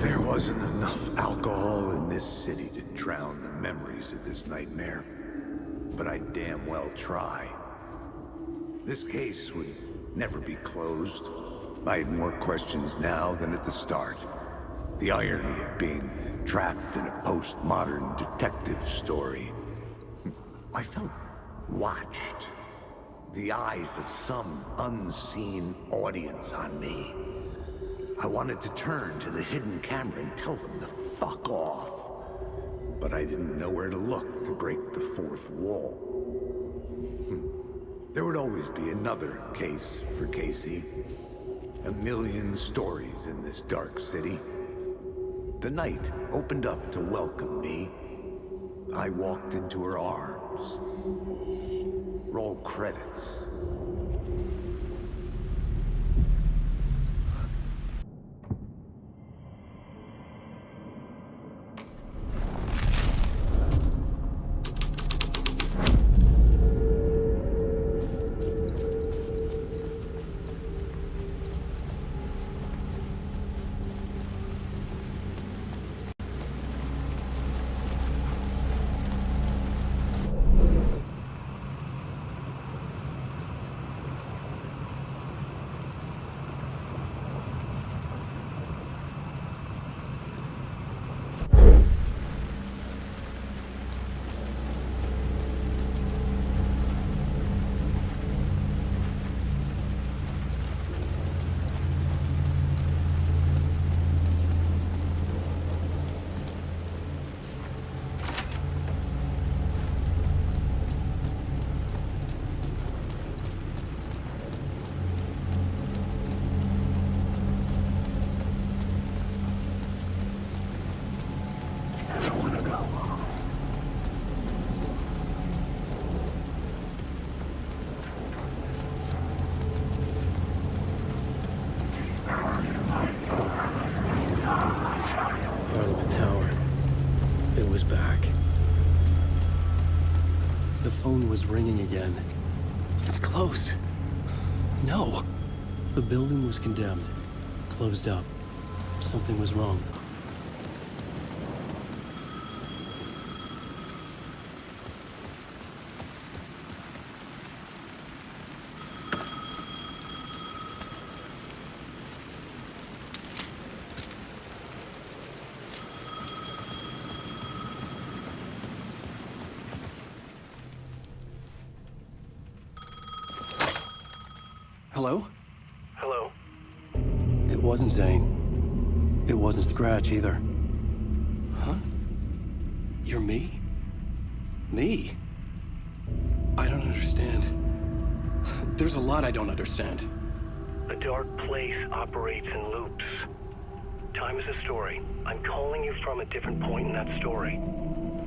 There wasn't enough alcohol in this city to drown the memories of this nightmare. But I'd damn well try. This case would never be closed. I had more questions now than at the start. The irony of being trapped in a postmodern detective story. I felt watched. The eyes of some unseen audience on me. I wanted to turn to the hidden camera and tell them to fuck off. But I didn't know where to look to break the fourth wall. There would always be another case for Casey. A million stories in this dark city. The night opened up to welcome me. I walked into her arms. Roll credits. Parliament Tower. It was back. The phone was ringing again. It's closed. No. The building was condemned. Closed up. Something was wrong. Hello? Hello? It wasn't Zane. It wasn't Scratch either. Huh? You're me? Me? I don't understand. There's a lot I don't understand. The dark place operates in loops. Time is a story. I'm calling you from a different point in that story.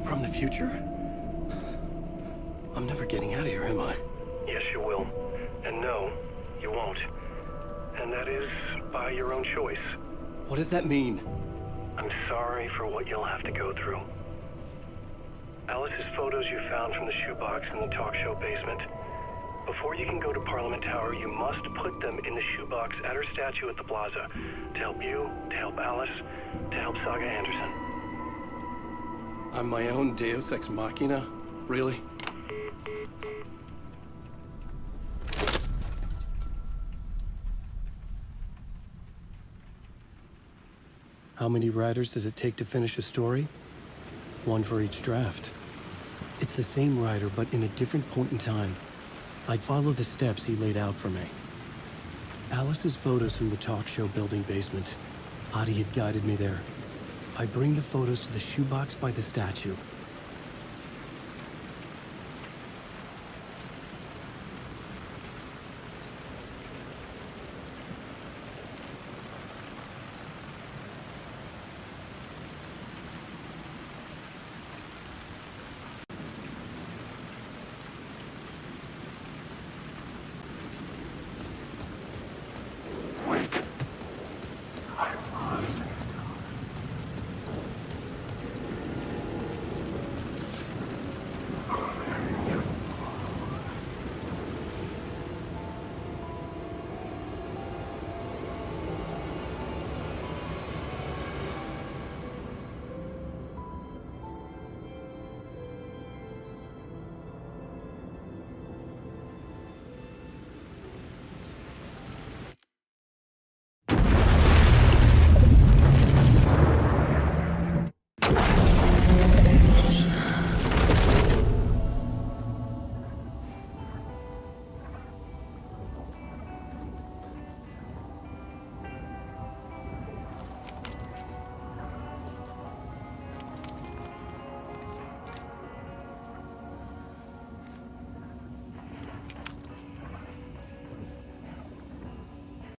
From the future? I'm never getting out of here, am I? Yes, you will. And no, you won't. And that is by your own choice. What does that mean? I'm sorry for what you'll have to go through. Alice's photos you found from the shoebox in the talk show basement. Before you can go to Parliament Tower, you must put them in the shoebox at her statue at the plaza. To help you, to help Alice, to help Saga Anderson. I'm my own Deus Ex Machina? Really? How many writers does it take to finish a story? One for each draft. It's the same writer, but in a different point in time. I'd follow the steps he laid out for me. Alice's photos from the talk show building basement. Adi had guided me there. I bring the photos to the shoebox by the statue.